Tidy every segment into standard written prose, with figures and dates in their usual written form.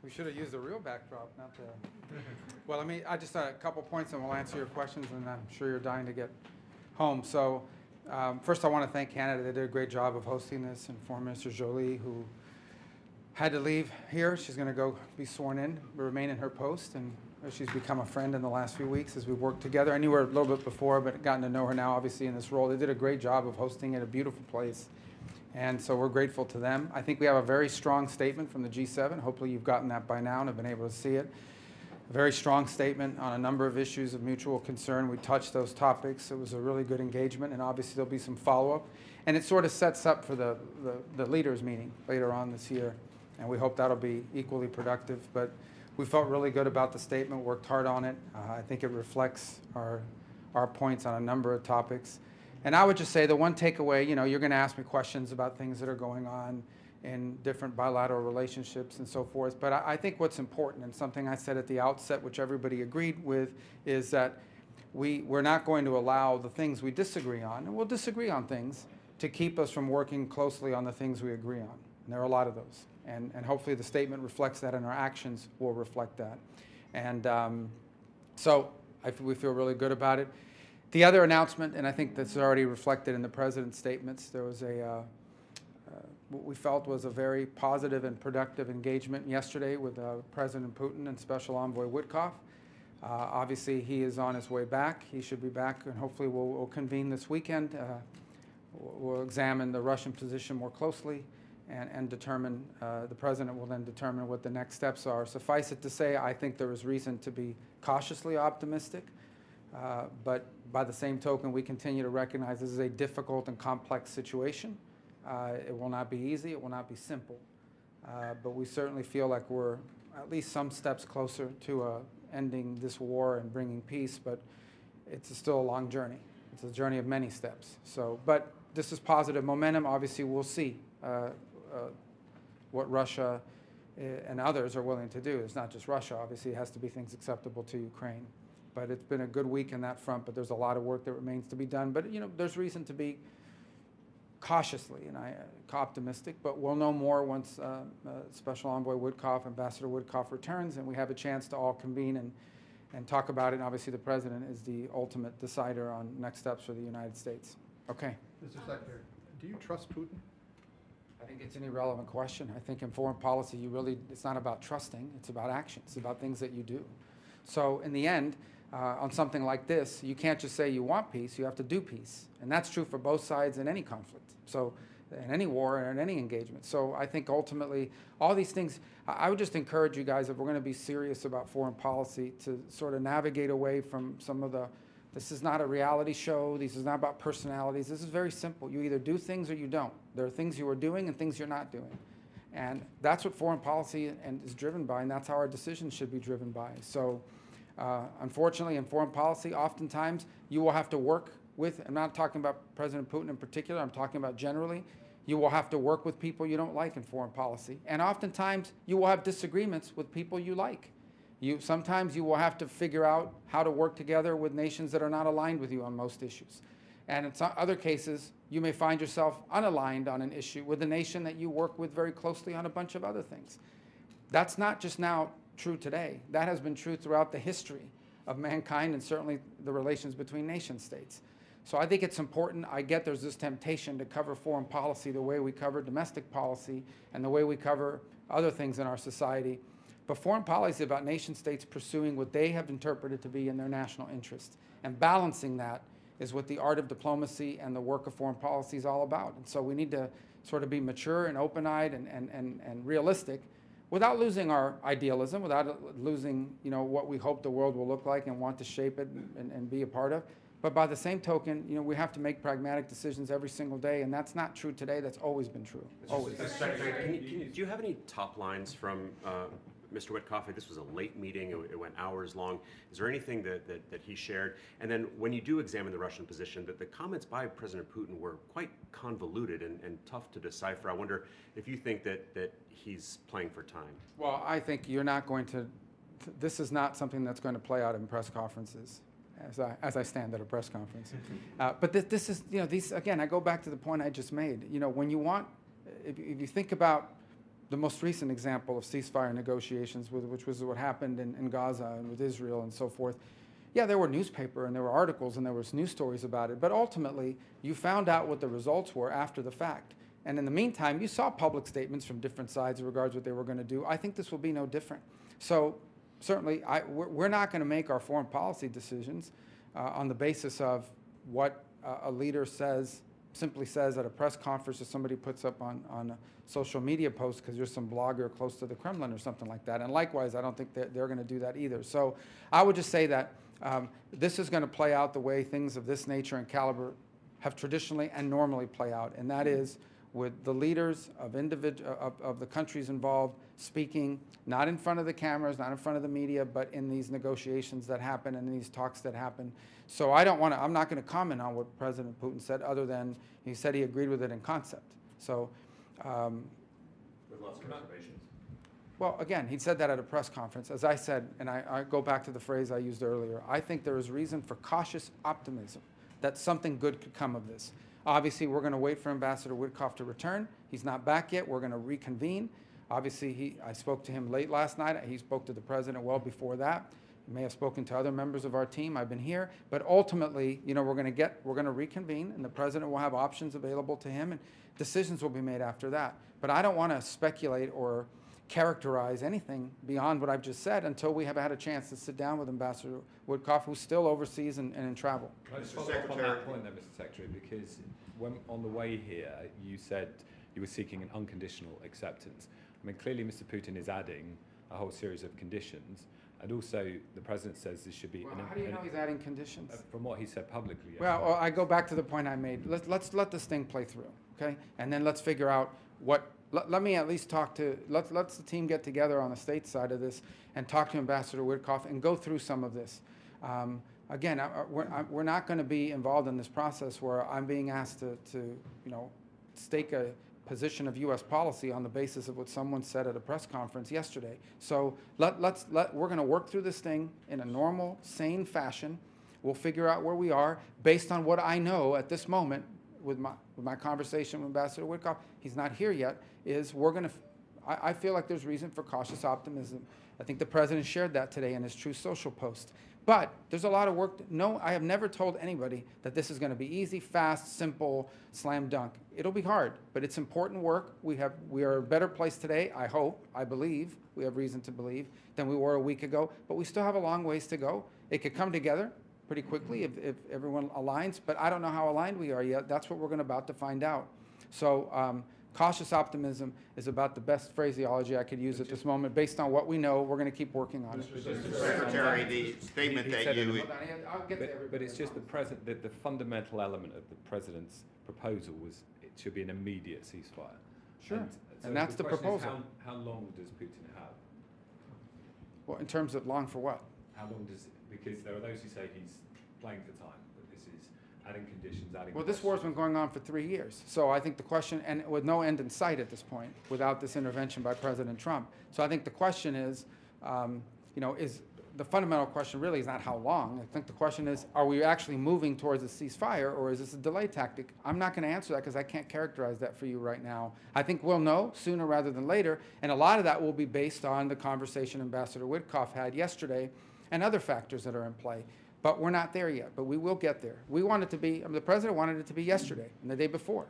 We should have used a real backdrop, not the. Well, I just had a couple points, and we'll answer your questions, and I'm sure you're dying to get home. So, first, I want to thank Canada. They did a great job of hosting this, and Foreign Minister Jolie, who had to leave here. She's going to go be sworn in, remain in her post, and she's become a friend in the last few weeks as we worked together. I knew her a little bit before, but gotten to know her now, obviously, in this role. They did a great job of hosting it, a beautiful place. And so we're grateful to them. I think we have a very strong statement from the G7. Hopefully you've gotten that by now and have been able to see it. A very strong statement on a number of issues of mutual concern. We touched those topics. It was a really good engagement, and obviously there'll be some follow-up. And it sort of sets up for the leaders meeting later on this year. And we hope that'll be equally productive. But we felt really good about the statement, worked hard on it. I think it reflects our points on a number of topics. And I would just say the one takeaway, you're going to ask me questions about things that are going on in different bilateral relationships and so forth. But I think what's important, and something I said at the outset, which everybody agreed with, is that we're not going to allow the things we disagree on, and we'll disagree on things, to keep us from working closely on the things we agree on. And there are a lot of those. And hopefully the statement reflects that, and our actions will reflect that. And so we feel really good about it. The other announcement, and I think that's already reflected in the President's statements, there was what we felt was a very positive and productive engagement yesterday with President Putin and Special Envoy Witkoff. Obviously, he is on his way back. He should be back, and hopefully we'll convene this weekend. We'll examine the Russian position more closely and determine, the President will then determine what the next steps are. Suffice it to say, I think there is reason to be cautiously optimistic. But by the same token, we continue to recognize this is a difficult and complex situation. It will not be easy. It will not be simple. But we certainly feel like we're at least some steps closer to ending this war and bringing peace. But it's still a long journey. It's a journey of many steps. But this is positive momentum. Obviously, we'll see what Russia and others are willing to do. It's not just Russia. Obviously, it has to be things acceptable to Ukraine. But it's been a good week in that front, but there's a lot of work that remains to be done. But, there's reason to be cautiously optimistic, but we'll know more once Special Envoy Witkoff, Ambassador Witkoff returns, and we have a chance to all convene and talk about it. And obviously, the President is the ultimate decider on next steps for the United States. Okay. Mr. Secretary, do you trust Putin? I think it's an irrelevant question. I think in foreign policy, it's not about trusting, it's about action. It's about things that you do. So in the end, on something like this, you can't just say you want peace, you have to do peace. And that's true for both sides in any conflict, so in any war and in any engagement. So I think ultimately, all these things, I would just encourage you guys, if we're going to be serious about foreign policy, to sort of navigate away from some of this is not a reality show, this is not about personalities, this is very simple. You either do things or you don't. There are things you are doing and things you're not doing. And that's what foreign policy is driven by, and that's how our decisions should be driven by. So unfortunately, in foreign policy, oftentimes you will have to work with, I'm not talking about President Putin in particular, I'm talking about generally, you will have to work with people you don't like in foreign policy. And oftentimes you will have disagreements with people you like. Sometimes you will have to figure out how to work together with nations that are not aligned with you on most issues. And in some other cases, you may find yourself unaligned on an issue with a nation that you work with very closely on a bunch of other things. That's not just now true today. That has been true throughout the history of mankind and certainly the relations between nation states. So I think it's important. I get there's this temptation to cover foreign policy the way we cover domestic policy and the way we cover other things in our society. But foreign policy is about nation states pursuing what they have interpreted to be in their national interest. And balancing that is what the art of diplomacy and the work of foreign policy is all about. And so we need to sort of be mature and open-eyed and realistic without losing our idealism, without losing what we hope the world will look like and want to shape it and be a part of. But by the same token, we have to make pragmatic decisions every single day, and that's not true today. That's always been true. Always. Secretary, do you have any top lines from Mr. Witkoff? This was a late meeting. It went hours long. Is there anything that he shared? And then when you do examine the Russian position, the comments by President Putin were quite convoluted and tough to decipher. I wonder if you think that he's playing for time. Well, I think you're not going to, this is not something that's going to play out in press conferences. As I stand at a press conference. But this is, these, again, I go back to the point I just made. When you want, if you think about the most recent example of ceasefire negotiations, which was what happened in Gaza and with Israel and so forth. Yeah, there were newspaper and there were articles and there was news stories about it, but ultimately you found out what the results were after the fact. And in the meantime, you saw public statements from different sides in regards to what they were going to do. I think this will be no different. So certainly, we're not going to make our foreign policy decisions on the basis of what a leader simply says at a press conference or somebody puts up on a social media post because you're some blogger close to the Kremlin or something like that. And likewise, I don't think they're going to do that either. So I would just say that this is going to play out the way things of this nature and caliber have traditionally and normally play out, and that is with the leaders of the countries involved speaking, not in front of the cameras, not in front of the media, but in these negotiations that happen and in these talks that happen. So I'm not going to comment on what President Putin said, other than he said he agreed with it in concept. So, With lots of reservations. well, again, he said that at a press conference. As I said, and I go back to the phrase I used earlier, I think there is reason for cautious optimism that something good could come of this. Obviously, we're going to wait for Ambassador Witkoff to return. He's not back yet. We're going to reconvene. Obviously, I spoke to him late last night. He spoke to the president well before that. He may have spoken to other members of our team. I've been here. But ultimately, you know, we're going to reconvene, and the president will have options available to him, and decisions will be made after that. But I don't want to speculate or characterize anything beyond what I've just said until we have had a chance to sit down with Ambassador Witkoff, who's still overseas and in travel. Can I just Mr. follow up on Secretary. that point there, Mr. Secretary, because when, on the way here, you said you were seeking an unconditional acceptance. I mean, clearly Mr. Putin is adding a whole series of conditions, and also the President says this should be... Well, how do you know he's adding conditions? From what he said publicly. Well, I go back to the point I made. Let's let this thing play through, okay? And then let's figure out what... Let me at least talk to... Let's the team get together on the state side of this and talk to Ambassador Witkoff and go through some of this. Again, we're not going to be involved in this process where I'm being asked to you know, stake a position of U.S. policy on the basis of what someone said at a press conference yesterday. So we're going to work through this thing in a normal, sane fashion. We'll figure out where we are based on what I know at this moment with my conversation with Ambassador Witkoff. He's not here yet. I feel like there's reason for cautious optimism. I think the president shared that today in his Truth Social post. But there's a lot of work. No, I have never told anybody that this is going to be easy, fast, simple, slam dunk. It'll be hard, but it's important work. We are a better place today, I hope, I believe, we have reason to believe, than we were a week ago. But we still have a long ways to go. It could come together pretty quickly if everyone aligns, but I don't know how aligned we are yet. That's what we're about to find out. So cautious optimism is about the best phraseology I could use at this moment. Based on what we know, we're going to keep working on it. Mr. Secretary, the statement that said you, I'll get to everybody. But it's just the fundamental element of the President's proposal was it should be an immediate ceasefire. Sure, so and that's the question is proposal. how long does Putin have? Well, in terms of long for what? How long does, because there are those who say he's playing for time, but this is adding conditions, adding... Well, this war's been going on for 3 years. So I think the question, and with no end in sight at this point, without this intervention by President Trump. So I think the question is, you know, the fundamental question really is not how long. I think the question is, are we actually moving towards a ceasefire, or is this a delay tactic? I'm not going to answer that because I can't characterize that for you right now. I think we'll know sooner rather than later, and a lot of that will be based on the conversation Ambassador Witkoff had yesterday and other factors that are in play. But we're not there yet, but we will get there. We want it to be, the president wanted it to be yesterday and the day before.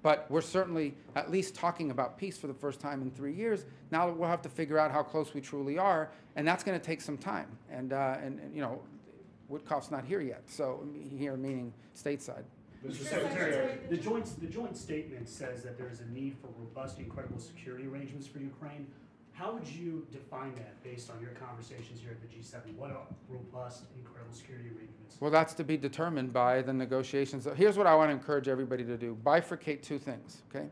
But we're certainly at least talking about peace for the first time in 3 years. Now we'll have to figure out how close we truly are, and that's going to take some time. And you know, Witkoff's not here yet, so here meaning stateside. Mr. Secretary, the joint statement says that there is a need for robust and credible security arrangements for Ukraine. How would you define that based on your conversations here at the G7? What are robust and credible security arrangements? Well, that's to be determined by the negotiations. Here's what I want to encourage everybody to do. Bifurcate two things, okay?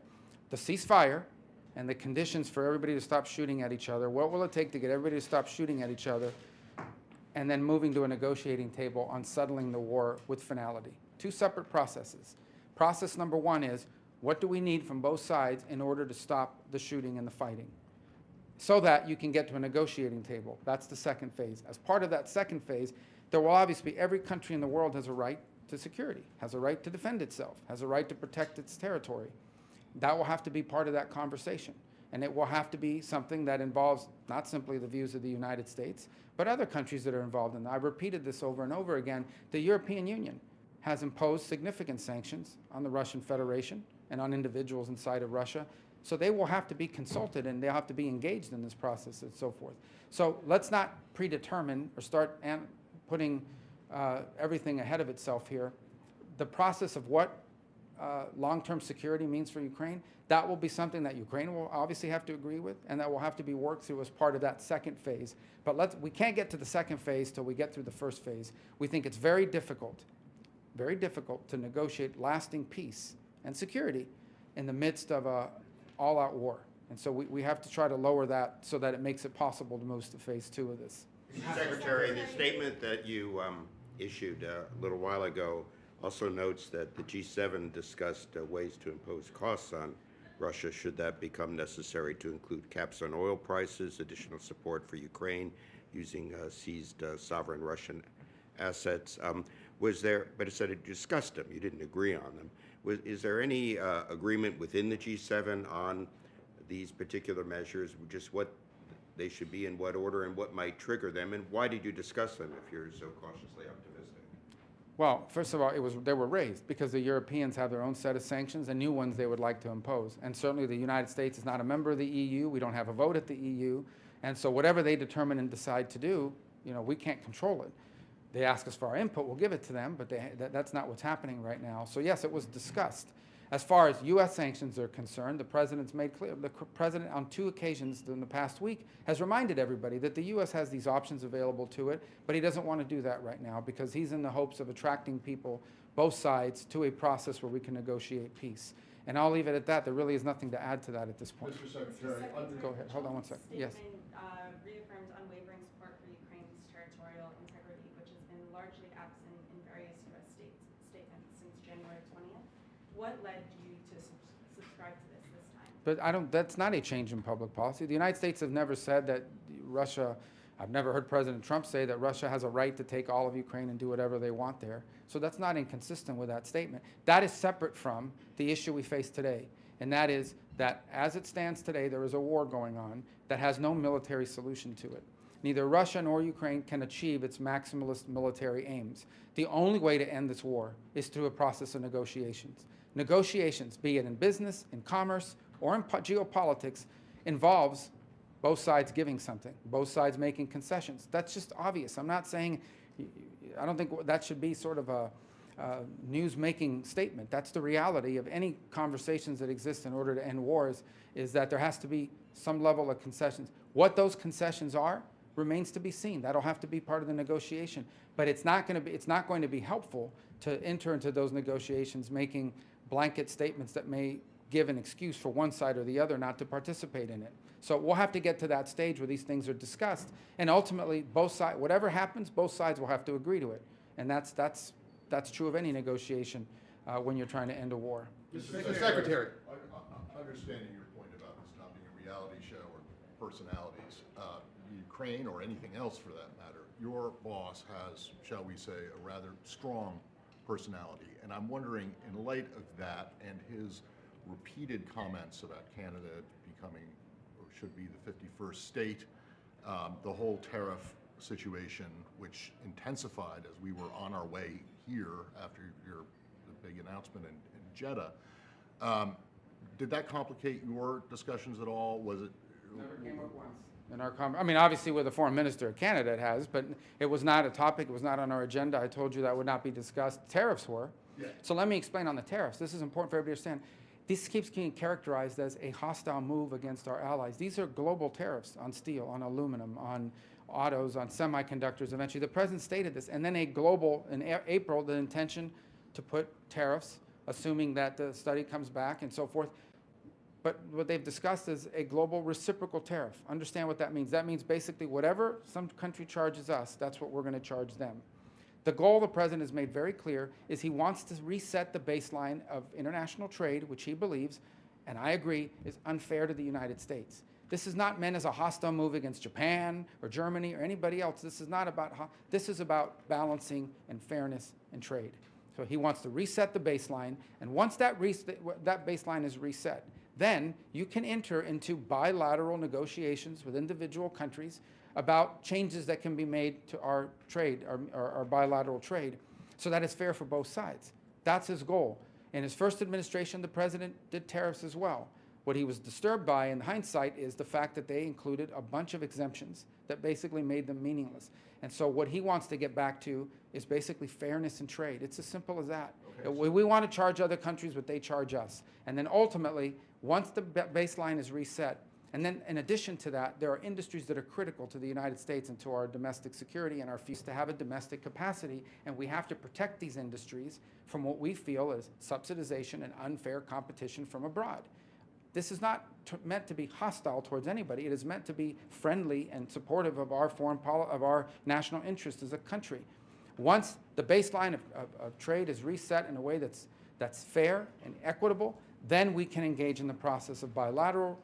The ceasefire and the conditions for everybody to stop shooting at each other. What will it take to get everybody to stop shooting at each other? And then moving to a negotiating table on settling the war with finality. Two separate processes. Process number one is, what do we need from both sides in order to stop the shooting and the fighting, so that you can get to a negotiating table? That's the second phase. As part of that second phase, there will obviously be, every country in the world has a right to security, has a right to defend itself, has a right to protect its territory. That will have to be part of that conversation. And it will have to be something that involves not simply the views of the United States, but other countries that are involved in that. I've repeated this over and over again. The European Union has imposed significant sanctions on the Russian Federation and on individuals inside of Russia. So they will have to be consulted and they'll have to be engaged in this process and so forth. So let's not predetermine or start putting everything ahead of itself here. The process of what long-term security means for Ukraine, that will be something that Ukraine will obviously have to agree with, and that will have to be worked through as part of that second phase. But we can't get to the second phase till we get through the first phase. We think it's very difficult to negotiate lasting peace and security in the midst of a all-out war. And so we have to try to lower that so that it makes it possible to move to phase 2 of this. Mr. Secretary, the statement that you issued a little while ago also notes that the G7 discussed ways to impose costs on Russia should that become necessary, to include caps on oil prices, additional support for Ukraine using seized sovereign Russian assets. But it said it discussed them, you didn't agree on them. Is there any agreement within the G7 on these particular measures, just what they should be in what order and what might trigger them, and why did you discuss them if you're so cautiously optimistic? Well, first of all, they were raised because the Europeans have their own set of sanctions and new ones they would like to impose. And certainly the United States is not a member of the EU. We don't have a vote at the EU. And so whatever they determine and decide to do, we can't control it. They ask us for our input, we'll give it to them, but that's not what's happening right now. So yes, it was discussed. As far as U.S. sanctions are concerned, the President's made clear, the President on 2 occasions in the past week has reminded everybody that the U.S. has these options available to it, but he doesn't want to do that right now because he's in the hopes of attracting people, both sides, to a process where we can negotiate peace. And I'll leave it at that. There really is nothing to add to that at this point. Mr. Secretary, Go ahead. Hold on one second. Yes. Reaffirmed unwavering support for Ukraine's territorial integrity, which has been largely absent in various U.S. statements since January 20th. What led you to subscribe to this time? But that's not a change in public policy. The United States have never said that Russia, I've never heard President Trump say that Russia has a right to take all of Ukraine and do whatever they want there. So that's not inconsistent with that statement. That is separate from the issue we face today. And that is that as it stands today, there is a war going on that has no military solution to it. Neither Russia nor Ukraine can achieve its maximalist military aims. The only way to end this war is through a process of negotiations. Negotiations, be it in business, in commerce, or in geopolitics, involves both sides giving something, both sides making concessions. That's just obvious. I'm not saying, I don't think that should be sort of a news-making statement. That's the reality of any conversations that exist in order to end wars, is that there has to be some level of concessions. What those concessions are remains to be seen. That'll have to be part of the negotiation. But it's not going to be helpful to enter into those negotiations making blanket statements that may give an excuse for one side or the other not to participate in it. So we'll have to get to that stage where these things are discussed, and ultimately both sides, whatever happens, both sides will have to agree to it. And that's true of any negotiation when you're trying to end a war. Mr. Secretary. Understanding your point about this not being a reality show or personalities, Ukraine or anything else for that matter, your boss has, shall we say, a rather strong personality. And I'm wondering, in light of that and his repeated comments about Canada becoming, or should be, the 51st state, the whole tariff situation, which intensified as we were on our way here after the big announcement in Jeddah. Did that complicate your discussions at all? Was it? Never came up once. In our I mean, obviously with the foreign minister of Canada it has, but it was not a topic, it was not on our agenda. I told you that would not be discussed. Tariffs were. Yeah. So let me explain on the tariffs. This is important for everybody to understand. This keeps being characterized as a hostile move against our allies. These are global tariffs on steel, on aluminum, on autos, on semiconductors. Eventually, the president stated this, and then a global, in April, the intention to put tariffs, assuming that the study comes back and so forth. But what they've discussed is a global reciprocal tariff. Understand what that means. That means basically whatever some country charges us, that's what we're going to charge them. The goal the president has made very clear is he wants to reset the baseline of international trade, which he believes, and I agree, is unfair to the United States. This is not meant as a hostile move against Japan or Germany or anybody else. This is not about, this is about balancing and fairness in trade. So he wants to reset the baseline, and once that baseline is reset, then you can enter into bilateral negotiations with individual countries about changes that can be made to our trade, our bilateral trade, so that it's fair for both sides. That's his goal. In his first administration, the president did tariffs as well. What he was disturbed by in hindsight is the fact that they included a bunch of exemptions that basically made them meaningless. And so what he wants to get back to is basically fairness in trade. It's as simple as that. We want to charge other countries what they charge us. And then ultimately, once the baseline is reset, and then in addition to that, there are industries that are critical to the United States and to our domestic security and our future to have a domestic capacity, and we have to protect these industries from what we feel is subsidization and unfair competition from abroad. This is not meant to be hostile towards anybody. It is meant to be friendly and supportive of our of our national interest as a country. Once the baseline of trade is reset in a way that's fair and equitable, then we can engage in the process of bilateral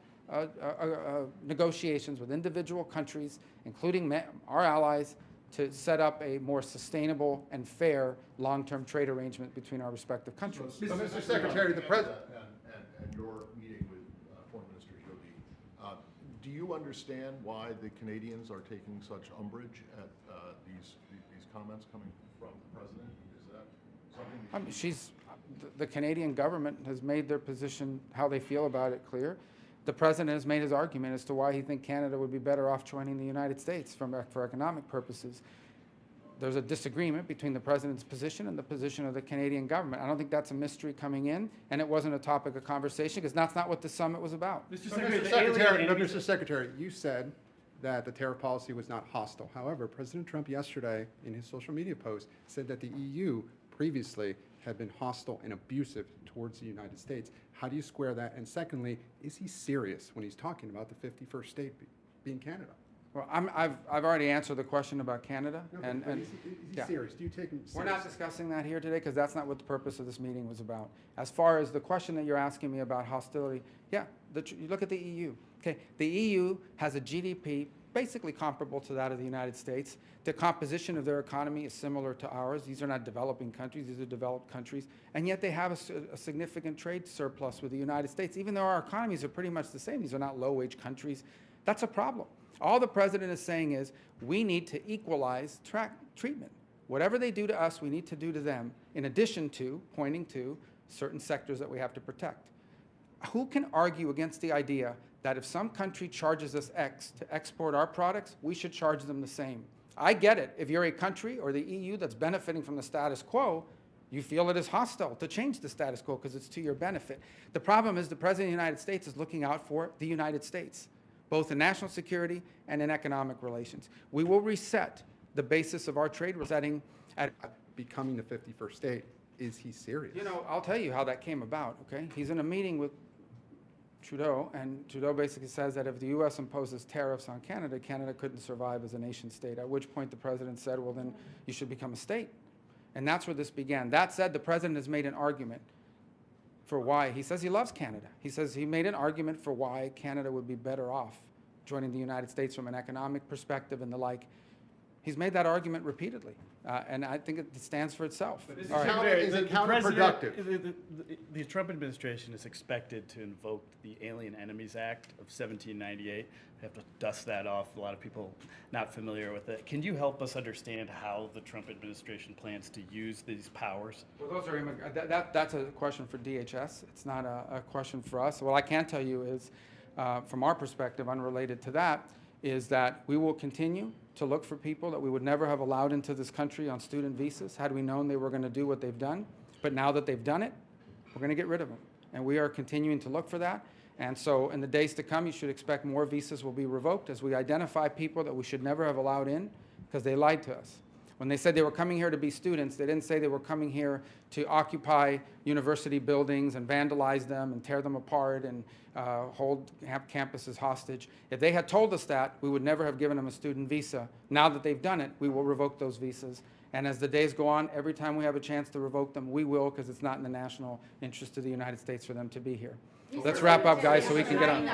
negotiations with individual countries, including our allies, to set up a more sustainable and fair long-term trade arrangement between our respective countries. So, Mr. Secretary, the President. And your meeting with Foreign Minister Joly, do you understand why the Canadians are taking such umbrage at these comments coming from the President? Is that something? The Canadian government has made their position, how they feel about it, clear. The President has made his argument as to why he thinks Canada would be better off joining the United States for economic purposes. There's a disagreement between the President's position and the position of the Canadian government. I don't think that's a mystery coming in, and it wasn't a topic of conversation because that's not what the summit was about. Mr. Secretary, you said that the tariff policy was not hostile. However, President Trump yesterday in his social media post said that the EU previously had been hostile and abusive towards the United States. How do you square that? And secondly, is he serious when he's talking about the 51st state being Canada? Well, I've already answered the question about Canada. No, and is he yeah. serious? Do you take him We're serious? not discussing that here today because that's not what the purpose of this meeting was about. As far as the question that you're asking me about hostility, yeah, you look at the EU. Okay, the EU has a GDP basically comparable to that of the United States. The composition of their economy is similar to ours. These are not developing countries, these are developed countries. And yet they have a significant trade surplus with the United States, even though our economies are pretty much the same. These are not low-wage countries. That's a problem. All the president is saying is we need to equalize treatment. Whatever they do to us, we need to do to them, in addition to pointing to certain sectors that we have to protect. Who can argue against the idea that if some country charges us X to export our products, we should charge them the same? I get it. If you're a country or the EU that's benefiting from the status quo, you feel it is hostile to change the status quo because it's to your benefit. The problem is the President of the United States is looking out for the United States, both in national security and in economic relations. We will reset the basis of our trade setting at Becoming the 51st state, is he serious? You know, I'll tell you how that came about, okay? He's in a meeting with Trudeau, and Trudeau basically says that if the U.S. imposes tariffs on Canada, Canada couldn't survive as a nation state, at which point the president said, well, then you should become a state. And that's where this began. That said, the president has made an argument for why. He says he loves Canada. He says he made an argument for why Canada would be better off joining the United States from an economic perspective and the like. He's made that argument repeatedly, and I think it stands for itself. All right. Is it counterproductive? The Trump administration is expected to invoke the Alien Enemies Act of 1798. They have to dust that off. A lot of people not familiar with it. Can you help us understand how the Trump administration plans to use these powers? Well, those are that's a question for DHS. It's not a question for us. What I can tell you is, from our perspective, unrelated to that, is that we will continue to look for people that we would never have allowed into this country on student visas had we known they were going to do what they've done. But now that they've done it, we're going to get rid of them. And we are continuing to look for that. And so in the days to come, you should expect more visas will be revoked as we identify people that we should never have allowed in because they lied to us. When they said they were coming here to be students, they didn't say they were coming here to occupy university buildings and vandalize them and tear them apart and have campuses hostage. If they had told us that, we would never have given them a student visa. Now that they've done it, we will revoke those visas. And as the days go on, every time we have a chance to revoke them, we will, because it's not in the national interest of the United States for them to be here. Let's wrap up, guys, so we can get on.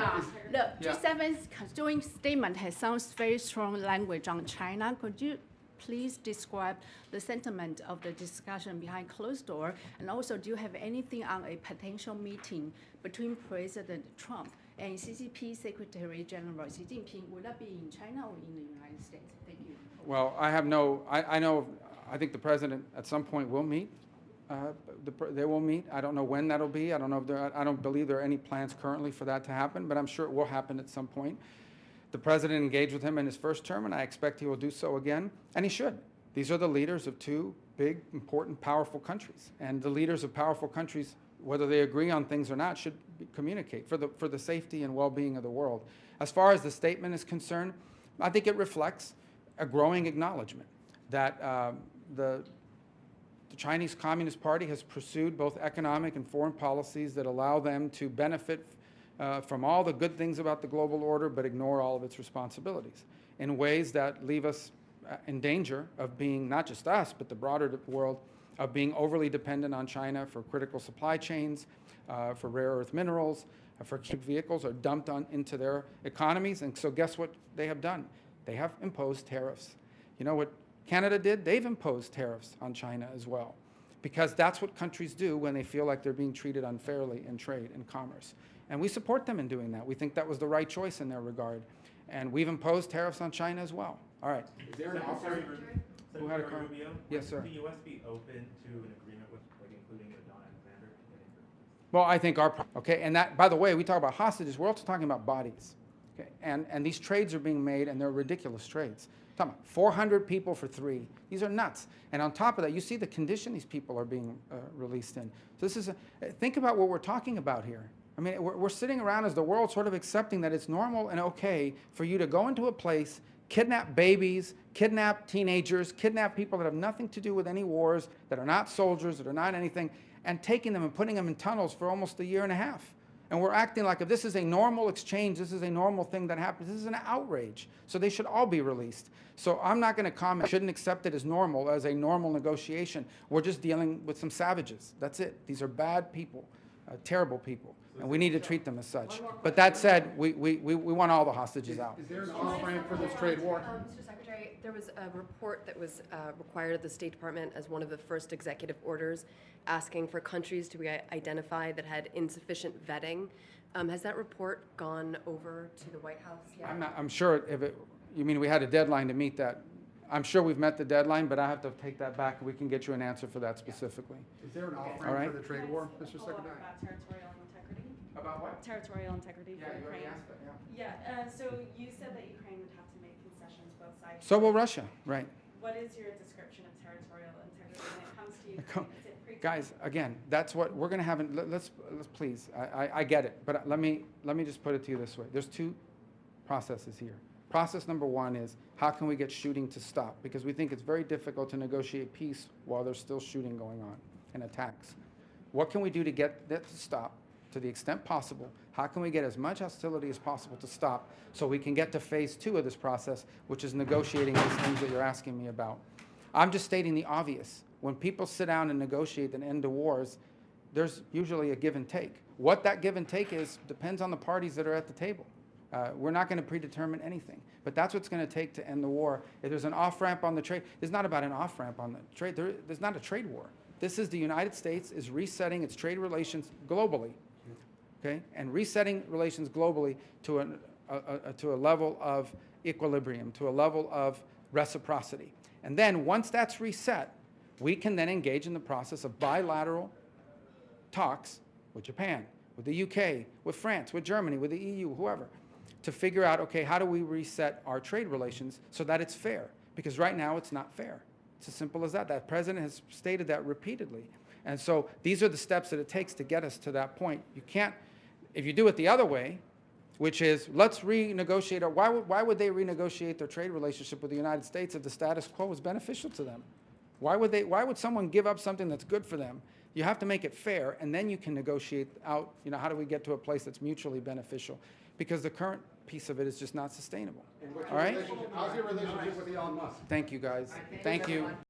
The G7's joint statement has some very strong language on China. Could you please describe the sentiment of the discussion behind closed door? And also, do you have anything on a potential meeting between President Trump and CCP Secretary General Xi Jinping? Will that be in China or in the United States? Thank you. Well, I think the president at some point will meet. They will meet. I don't know when that'll be. I don't believe there are any plans currently for that to happen, but I'm sure it will happen at some point. The president engaged with him in his first term, and I expect he will do so again, and he should. These are the leaders of two big, important, powerful countries, and the leaders of powerful countries, whether they agree on things or not, should communicate for the safety and well-being of the world. As far as the statement is concerned, I think it reflects a growing acknowledgement that the Chinese Communist Party has pursued both economic and foreign policies that allow them to benefit from all the good things about the global order, but ignore all of its responsibilities in ways that leave us in danger of being, not just us, but the broader world, of being overly dependent on China for critical supply chains, for rare earth minerals, for cheap vehicles are dumped into their economies. And so guess what they have done? They have imposed tariffs. You know what Canada did? They've imposed tariffs on China as well, because that's what countries do when they feel like they're being treated unfairly in trade and commerce. And we support them in doing that. We think that was the right choice in their regard. And we've imposed tariffs on China as well. All right. Is there an offer? Who had a Secretary comment? Rubio, Yes, sir. would the U.S. be open to an agreement with, like, including Don Alexander? Well, I think okay, and that, by the way, we talk about hostages, we're also talking about bodies. Okay, and these trades are being made, and they're ridiculous trades. Talking about 400 people for 3. These are nuts. And on top of that, you see the condition these people are being released in. So this is think about what we're talking about here. I mean, we're sitting around as the world sort of accepting that it's normal and okay for you to go into a place, kidnap babies, kidnap teenagers, kidnap people that have nothing to do with any wars, that are not soldiers, that are not anything, and taking them and putting them in tunnels for almost a year and a half. And we're acting like if this is a normal exchange, this is a normal thing that happens. This is an outrage. So they should all be released. So I'm not going to comment. I shouldn't accept it as normal, as a normal negotiation. We're just dealing with some savages. That's it. These are bad people, terrible people, and we need to treat them as such. But that said, we want all the hostages out. Is there an off-ramp for this trade war? Mr. Secretary, there was a report that was required of the State Department as one of the first executive orders asking for countries to be identified that had insufficient vetting. Has that report gone over to the White House yet? I'm sure you mean we had a deadline to meet that. I'm sure we've met the deadline, but I have to take that back. We can get you an answer for that specifically. Is there an All off-ramp right. for the trade war, Mr. Secretary? About territorial integrity? About what? Territorial integrity Yeah, for you already Ukraine. asked that, yeah. Yeah, so you said that Ukraine would have to make concessions both sides. So will Russia, right. What is your description of territorial integrity when it comes to Ukraine? Is it pre- Guys, again, that's what we're going to have. Let's please. I get it, but let me just put it to you this way. There's 2 processes here. Process number 1 is how can we get shooting to stop? Because we think it's very difficult to negotiate peace while there's still shooting going on and attacks. What can we do to get that to stop to the extent possible? How can we get as much hostility as possible to stop so we can get to phase 2 of this process, which is negotiating these things that you're asking me about? I'm just stating the obvious. When people sit down and negotiate an end to wars, there's usually a give and take. What that give and take is depends on the parties that are at the table. We're not going to predetermine anything, but that's what's going to take to end the war. If there's an off-ramp on the trade, it's not about an off-ramp on the trade. There's not a trade war. This is the United States is resetting its trade relations globally, okay, and resetting relations globally to a level of equilibrium, to a level of reciprocity. And then once that's reset, we can then engage in the process of bilateral talks with Japan, with the UK, with France, with Germany, with the EU, whoever, to figure out, okay, how do we reset our trade relations so that it's fair? Because right now it's not fair. It's as simple as that. That president has stated that repeatedly. And so these are the steps that it takes to get us to that point. You can't, if you do it the other way, which is let's renegotiate, or why would they renegotiate their trade relationship with the United States if the status quo was beneficial to them? Why would someone give up something that's good for them? You have to make it fair, and then you can negotiate out, how do we get to a place that's mutually beneficial? Because the current piece of it is just not sustainable. All right? How's your relationship with Elon Musk? Thank you, guys. Thank you.